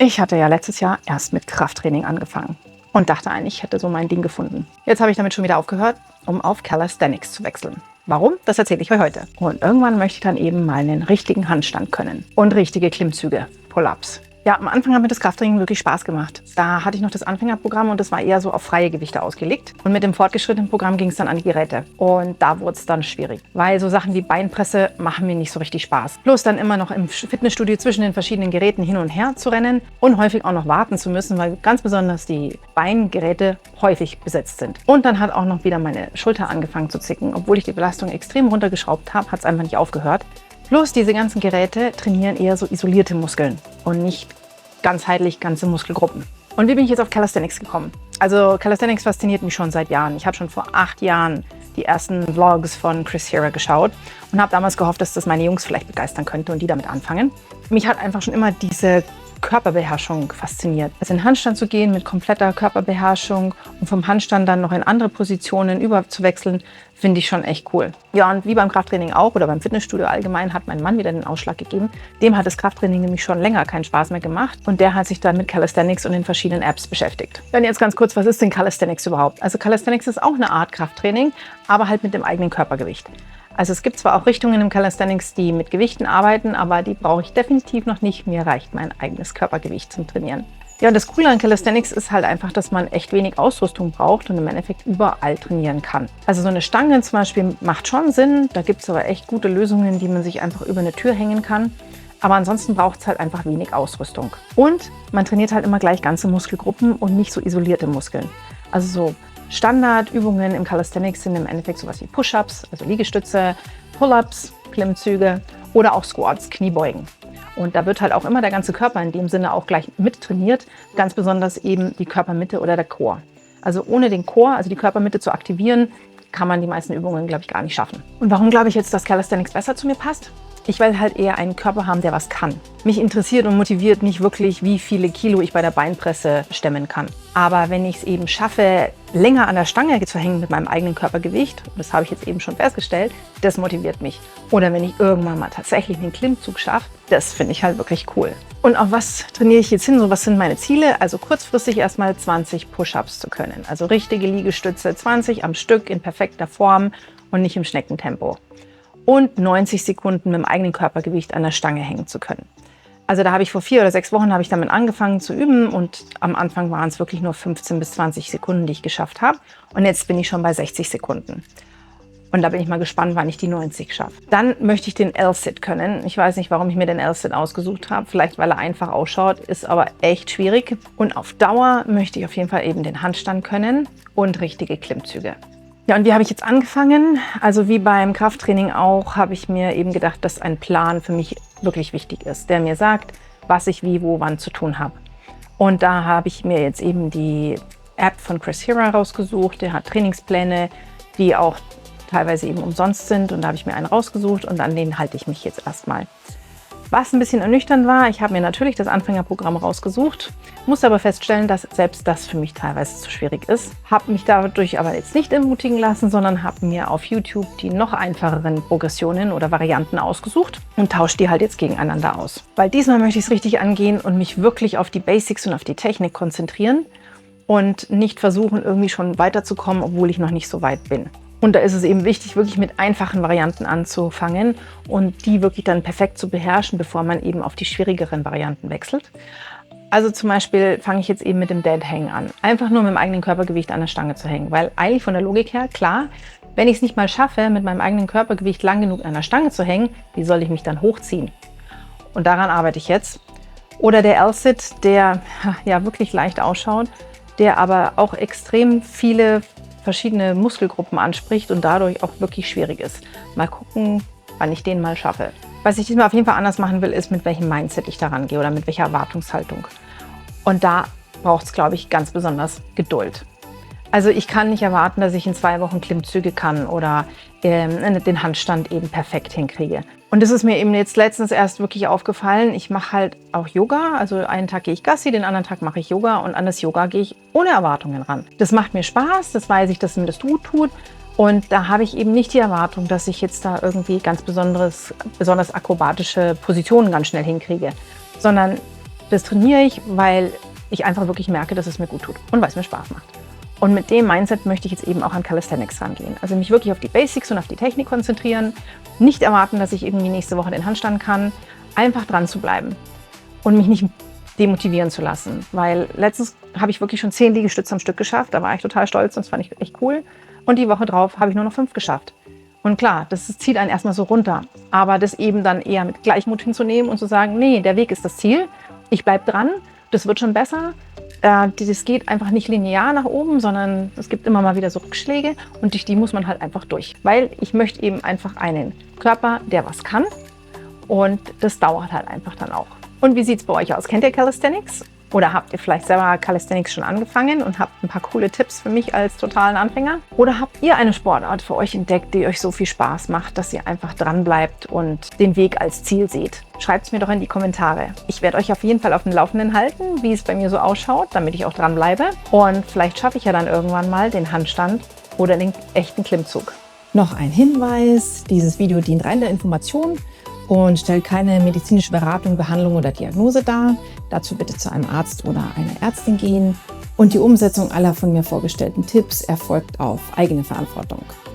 Ich hatte ja letztes Jahr erst mit Krafttraining angefangen und dachte eigentlich, ich hätte so mein Ding gefunden. Jetzt habe ich damit schon wieder aufgehört, um auf Calisthenics zu wechseln. Warum? Das erzähle ich euch heute. Und irgendwann möchte ich dann eben mal einen richtigen Handstand können und richtige Klimmzüge, Pull-ups. Ja, am Anfang hat mir das Krafttraining wirklich Spaß gemacht. Da hatte ich noch das Anfängerprogramm und das war eher so auf freie Gewichte ausgelegt. Und mit dem fortgeschrittenen Programm ging es dann an die Geräte. Und da wurde es dann schwierig, weil so Sachen wie Beinpresse machen mir nicht so richtig Spaß. Bloß dann immer noch im Fitnessstudio zwischen den verschiedenen Geräten hin und her zu rennen und häufig auch noch warten zu müssen, weil ganz besonders die Beingeräte häufig besetzt sind. Und dann hat auch noch wieder meine Schulter angefangen zu zicken. Obwohl ich die Belastung extrem runtergeschraubt habe, hat es einfach nicht aufgehört. Bloß diese ganzen Geräte trainieren eher so isolierte Muskeln und nicht ganzheitlich ganze Muskelgruppen. Und wie bin ich jetzt auf Calisthenics gekommen? Also Calisthenics fasziniert mich schon seit Jahren. Ich habe schon vor 8 Jahren die ersten Vlogs von Chris Hera geschaut und habe damals gehofft, dass das meine Jungs vielleicht begeistern könnte und die damit anfangen. Mich hat einfach schon immer diese Körperbeherrschung fasziniert. Also in den Handstand zu gehen mit kompletter Körperbeherrschung und vom Handstand dann noch in andere Positionen überzuwechseln, finde ich schon echt cool. Ja, und wie beim Krafttraining auch oder beim Fitnessstudio allgemein hat mein Mann wieder den Ausschlag gegeben. Dem hat das Krafttraining nämlich schon länger keinen Spaß mehr gemacht und der hat sich dann mit Calisthenics und den verschiedenen Apps beschäftigt. Dann jetzt ganz kurz, was ist denn Calisthenics überhaupt? Also Calisthenics ist auch eine Art Krafttraining, aber halt mit dem eigenen Körpergewicht. Also es gibt zwar auch Richtungen im Calisthenics, die mit Gewichten arbeiten, aber die brauche ich definitiv noch nicht. Mir reicht mein eigenes Körpergewicht zum Trainieren. Ja, und das Coole an Calisthenics ist halt einfach, dass man echt wenig Ausrüstung braucht und im Endeffekt überall trainieren kann. Also so eine Stange zum Beispiel macht schon Sinn. Da gibt es aber echt gute Lösungen, die man sich einfach über eine Tür hängen kann. Aber ansonsten braucht es halt einfach wenig Ausrüstung. Und man trainiert halt immer gleich ganze Muskelgruppen und nicht so isolierte Muskeln. Also so Standardübungen im Calisthenics sind im Endeffekt sowas wie Push-Ups, also Liegestütze, Pull-Ups, Klimmzüge oder auch Squats, Kniebeugen. Und da wird halt auch immer der ganze Körper in dem Sinne auch gleich mit trainiert, ganz besonders eben die Körpermitte oder der Core. Also ohne den Core, also die Körpermitte zu aktivieren, kann man die meisten Übungen, glaube ich, gar nicht schaffen. Und warum glaube ich jetzt, dass Calisthenics besser zu mir passt? Ich will halt eher einen Körper haben, der was kann. Mich interessiert und motiviert nicht wirklich, wie viele Kilo ich bei der Beinpresse stemmen kann. Aber wenn ich es eben schaffe, länger an der Stange zu hängen mit meinem eigenen Körpergewicht, und das habe ich jetzt eben schon festgestellt, das motiviert mich. Oder wenn ich irgendwann mal tatsächlich einen Klimmzug schaffe, das finde ich halt wirklich cool. Und auf was trainiere ich jetzt hin? So, was sind meine Ziele? Also kurzfristig erstmal 20 Push-Ups zu können. Also richtige Liegestütze, 20 am Stück in perfekter Form und nicht im Schneckentempo. Und 90 Sekunden mit dem eigenen Körpergewicht an der Stange hängen zu können. Also da habe ich vor 4 oder 6 Wochen habe ich damit angefangen zu üben und am Anfang waren es wirklich nur 15 bis 20 Sekunden, die ich geschafft habe. Und jetzt bin ich schon bei 60 Sekunden. Und da bin ich mal gespannt, wann ich die 90 schaffe. Dann möchte ich den L-Sit können. Ich weiß nicht, warum ich mir den L-Sit ausgesucht habe. Vielleicht, weil er einfach ausschaut, ist aber echt schwierig. Und auf Dauer möchte ich auf jeden Fall eben den Handstand können und richtige Klimmzüge. Ja, und wie habe ich jetzt angefangen? Also wie beim Krafttraining auch, habe ich mir eben gedacht, dass ein Plan für mich wirklich wichtig ist, der mir sagt, was ich wie, wo, wann zu tun habe. Und da habe ich mir jetzt eben die App von Chris Hera rausgesucht. Der hat Trainingspläne, die auch teilweise eben umsonst sind. Und da habe ich mir einen rausgesucht und an den halte ich mich jetzt erstmal. Was ein bisschen ernüchternd war, ich habe mir natürlich das Anfängerprogramm rausgesucht, musste aber feststellen, dass selbst das für mich teilweise zu schwierig ist. Habe mich dadurch aber jetzt nicht entmutigen lassen, sondern habe mir auf YouTube die noch einfacheren Progressionen oder Varianten ausgesucht und tausche die halt jetzt gegeneinander aus. Weil diesmal möchte ich es richtig angehen und mich wirklich auf die Basics und auf die Technik konzentrieren und nicht versuchen, irgendwie schon weiterzukommen, obwohl ich noch nicht so weit bin. Und da ist es eben wichtig, wirklich mit einfachen Varianten anzufangen und die wirklich dann perfekt zu beherrschen, bevor man eben auf die schwierigeren Varianten wechselt. Also zum Beispiel fange ich jetzt eben mit dem Dead Hang an. Einfach nur mit dem eigenen Körpergewicht an der Stange zu hängen. Weil eigentlich von der Logik her, klar, wenn ich es nicht mal schaffe, mit meinem eigenen Körpergewicht lang genug an der Stange zu hängen, wie soll ich mich dann hochziehen? Und daran arbeite ich jetzt. Oder der L-Sit, der ja wirklich leicht ausschaut, der aber auch extrem viele verschiedene Muskelgruppen anspricht und dadurch auch wirklich schwierig ist. Mal gucken, wann ich den mal schaffe. Was ich diesmal auf jeden Fall anders machen will, ist, mit welchem Mindset ich daran gehe oder mit welcher Erwartungshaltung. Und da braucht es, glaube ich, ganz besonders Geduld. Also ich kann nicht erwarten, dass ich in 2 Wochen Klimmzüge kann oder den Handstand eben perfekt hinkriege. Und das ist mir eben jetzt letztens erst wirklich aufgefallen. Ich mache halt auch Yoga. Also einen Tag gehe ich Gassi, den anderen Tag mache ich Yoga und an das Yoga gehe ich ohne Erwartungen ran. Das macht mir Spaß, das weiß ich, dass mir das gut tut. Und da habe ich eben nicht die Erwartung, dass ich jetzt da irgendwie ganz besonders akrobatische Positionen ganz schnell hinkriege, sondern Das trainiere ich, weil ich einfach wirklich merke, dass es mir gut tut und weil es mir Spaß macht. Und mit dem Mindset möchte ich jetzt eben auch an Calisthenics rangehen. Also mich wirklich auf die Basics und auf die Technik konzentrieren. Nicht erwarten, dass ich irgendwie nächste Woche den Handstand kann. Einfach dran zu bleiben und mich nicht demotivieren zu lassen. Weil letztens habe ich wirklich schon 10 Liegestütze am Stück geschafft. Da war ich total stolz und das fand ich echt cool. Und die Woche drauf habe ich nur noch 5 geschafft. Und klar, das zieht einen erstmal so runter. Aber das eben dann eher mit Gleichmut hinzunehmen und zu sagen, nee, der Weg ist das Ziel. Ich bleibe dran, das wird schon besser. Das geht einfach nicht linear nach oben, sondern es gibt immer mal wieder so Rückschläge und durch die muss man halt einfach durch. Weil ich möchte eben einfach einen Körper, der was kann und das dauert halt einfach dann auch. Und wie sieht es bei euch aus? Kennt ihr Calisthenics? Oder habt ihr vielleicht selber Calisthenics schon angefangen und habt ein paar coole Tipps für mich als totalen Anfänger? Oder habt ihr eine Sportart für euch entdeckt, die euch so viel Spaß macht, dass ihr einfach dran bleibt und den Weg als Ziel seht? Schreibt es mir doch in die Kommentare. Ich werde euch auf jeden Fall auf dem Laufenden halten, wie es bei mir so ausschaut, damit ich auch dran bleibe. Und vielleicht schaffe ich ja dann irgendwann mal den Handstand oder den echten Klimmzug. Noch ein Hinweis, dieses Video dient rein der Information und stellt keine medizinische Beratung, Behandlung oder Diagnose dar. Dazu bitte zu einem Arzt oder einer Ärztin gehen. Und die Umsetzung aller von mir vorgestellten Tipps erfolgt auf eigene Verantwortung.